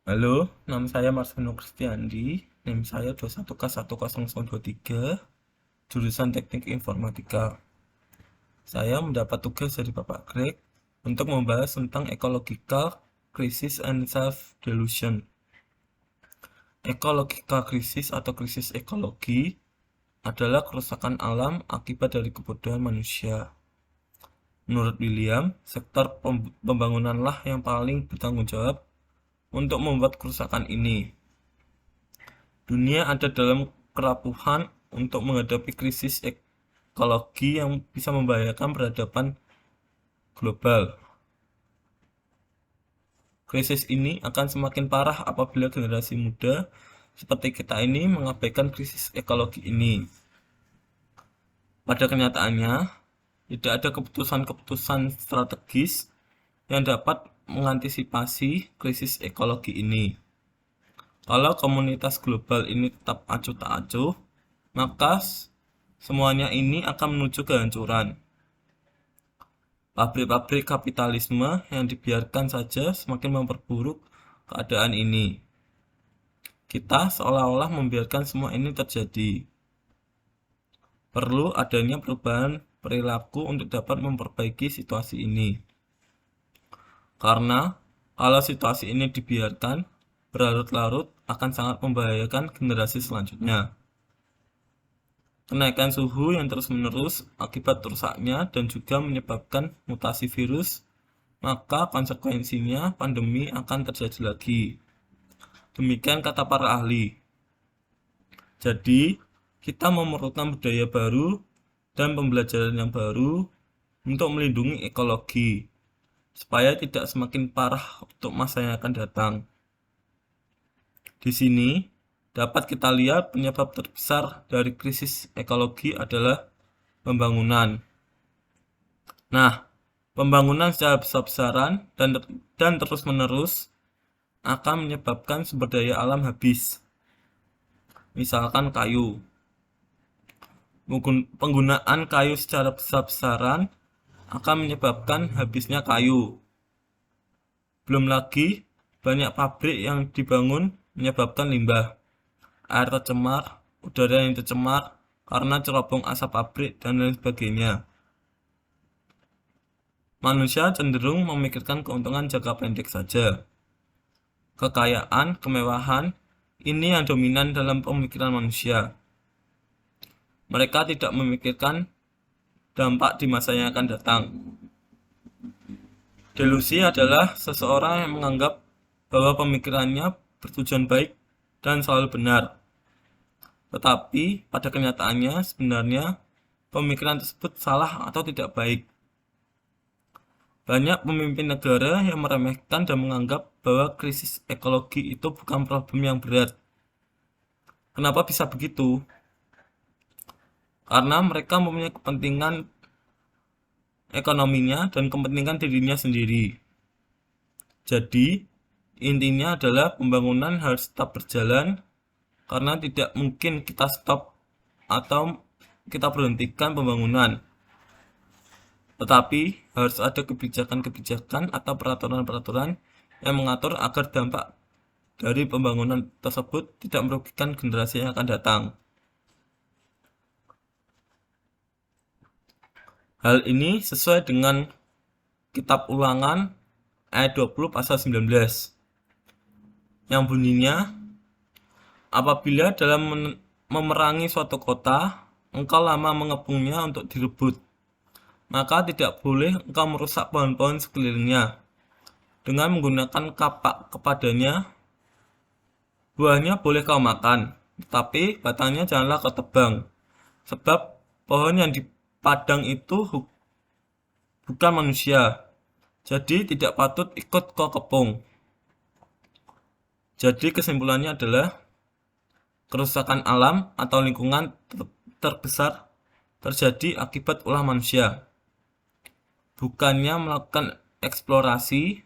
Halo, nama saya Marseno Kristiandi, NIM saya 21K10023, jurusan Teknik Informatika. Saya mendapat tugas dari Bapak Greg untuk membahas tentang ecological crisis and self-delusion. Ecological crisis atau krisis ekologi adalah kerusakan alam akibat dari kebodohan manusia. Menurut William, sektor pembangunanlah yang paling bertanggung jawab untuk membuat kerusakan ini. Dunia ada dalam kerapuhan untuk menghadapi krisis ekologi yang bisa membahayakan peradaban global. Krisis ini akan semakin parah apabila generasi muda seperti kita ini mengabaikan krisis ekologi ini. Pada kenyataannya, tidak ada keputusan-keputusan strategis yang dapat mengantisipasi krisis ekologi ini. Kalau komunitas global ini tetap acuh tak acuh, maka semuanya ini akan menuju kehancuran. Pabrik-pabrik kapitalisme yang dibiarkan saja semakin memperburuk keadaan ini. Kita seolah-olah membiarkan semua ini terjadi. Perlu adanya perubahan perilaku untuk dapat memperbaiki situasi ini. Karena kalau situasi ini dibiarkan berlarut-larut akan sangat membahayakan generasi selanjutnya. Kenaikan suhu yang terus-menerus akibat rusaknya dan juga menyebabkan mutasi virus, maka konsekuensinya pandemi akan terjadi lagi. Demikian kata para ahli. Jadi, kita memerlukan budaya baru dan pembelajaran yang baru untuk melindungi ekologi, supaya tidak semakin parah untuk masa yang akan datang. Di sini, dapat kita lihat penyebab terbesar dari krisis ekologi adalah pembangunan. Nah, pembangunan secara besar-besaran dan terus-menerus akan menyebabkan sumber daya alam habis. Misalkan kayu. Penggunaan kayu secara besar-besaran akan menyebabkan habisnya kayu. Belum lagi, banyak pabrik yang dibangun menyebabkan limbah, air tercemar, udara yang tercemar karena cerobong asap pabrik, dan lain sebagainya. Manusia cenderung memikirkan keuntungan jangka pendek saja. Kekayaan, kemewahan, ini yang dominan dalam pemikiran manusia. Mereka tidak memikirkan dampak di masa yang akan datang. Delusi adalah seseorang yang menganggap bahwa pemikirannya bertujuan baik dan selalu benar. Tetapi pada kenyataannya sebenarnya pemikiran tersebut salah atau tidak baik. Banyak pemimpin negara yang meremehkan dan menganggap bahwa krisis ekologi itu bukan problem yang berat. Kenapa bisa begitu? Karena mereka mempunyai kepentingan ekonominya dan kepentingan dirinya sendiri. Jadi, intinya adalah pembangunan harus tetap berjalan karena tidak mungkin kita stop atau kita berhentikan pembangunan. Tetapi harus ada kebijakan-kebijakan atau peraturan-peraturan yang mengatur agar dampak dari pembangunan tersebut tidak merugikan generasi yang akan datang. Hal ini sesuai dengan Kitab Ulangan ayat 20 pasal 19 yang bunyinya, apabila dalam memerangi suatu kota, engkau lama mengepungnya untuk direbut, maka tidak boleh engkau merusak pohon-pohon sekelilingnya dengan menggunakan kapak kepadanya. Buahnya boleh kau makan, tetapi batangnya janganlah kau tebang, sebab pohon yang di padang itu bukan manusia, jadi tidak patut ikut kau kepung. Jadi kesimpulannya adalah kerusakan alam atau lingkungan terbesar terjadi akibat ulah manusia. Bukannya melakukan eksplorasi,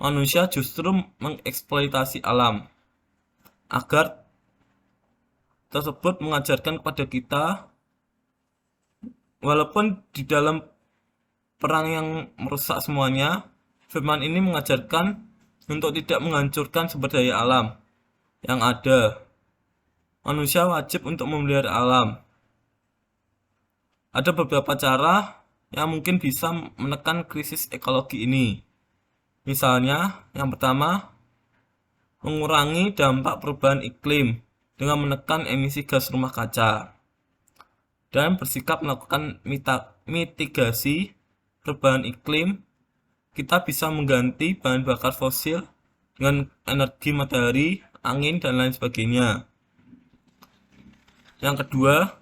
manusia justru mengeksploitasi alam. Agar tersebut mengajarkan kepada kita, walaupun di dalam perang yang merusak semuanya, firman ini mengajarkan untuk tidak menghancurkan sumber daya alam yang ada. Manusia wajib untuk memelihara alam. Ada beberapa cara yang mungkin bisa menekan krisis ekologi ini. Misalnya, yang pertama, mengurangi dampak perubahan iklim dengan menekan emisi gas rumah kaca dan bersikap melakukan mitigasi perubahan iklim. Kita bisa mengganti bahan bakar fosil dengan energi matahari, angin, dan lain sebagainya. Yang kedua,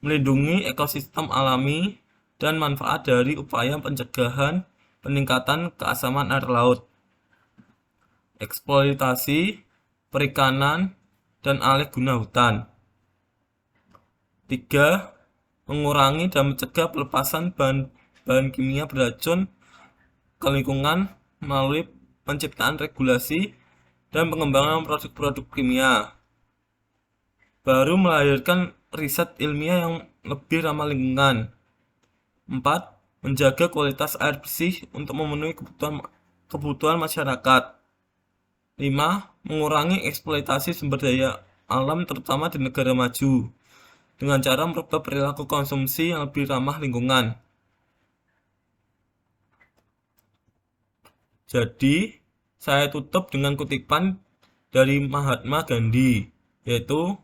melindungi ekosistem alami dan manfaat dari upaya pencegahan peningkatan keasaman air laut, eksploitasi, perikanan, dan alih guna hutan. 3. Mengurangi dan mencegah pelepasan bahan kimia beracun ke lingkungan melalui penciptaan regulasi dan pengembangan produk-produk kimia. Baru melahirkan riset ilmiah yang lebih ramah lingkungan. 4. Menjaga kualitas air bersih untuk memenuhi kebutuhan masyarakat. 5. Mengurangi eksploitasi sumber daya alam terutama di negara maju dengan cara merubah perilaku konsumsi yang lebih ramah lingkungan. Jadi, saya tutup dengan kutipan dari Mahatma Gandhi, yaitu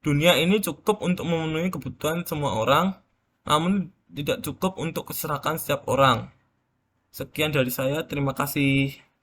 dunia ini cukup untuk memenuhi kebutuhan semua orang, namun tidak cukup untuk keserakahan setiap orang. Sekian dari saya, terima kasih.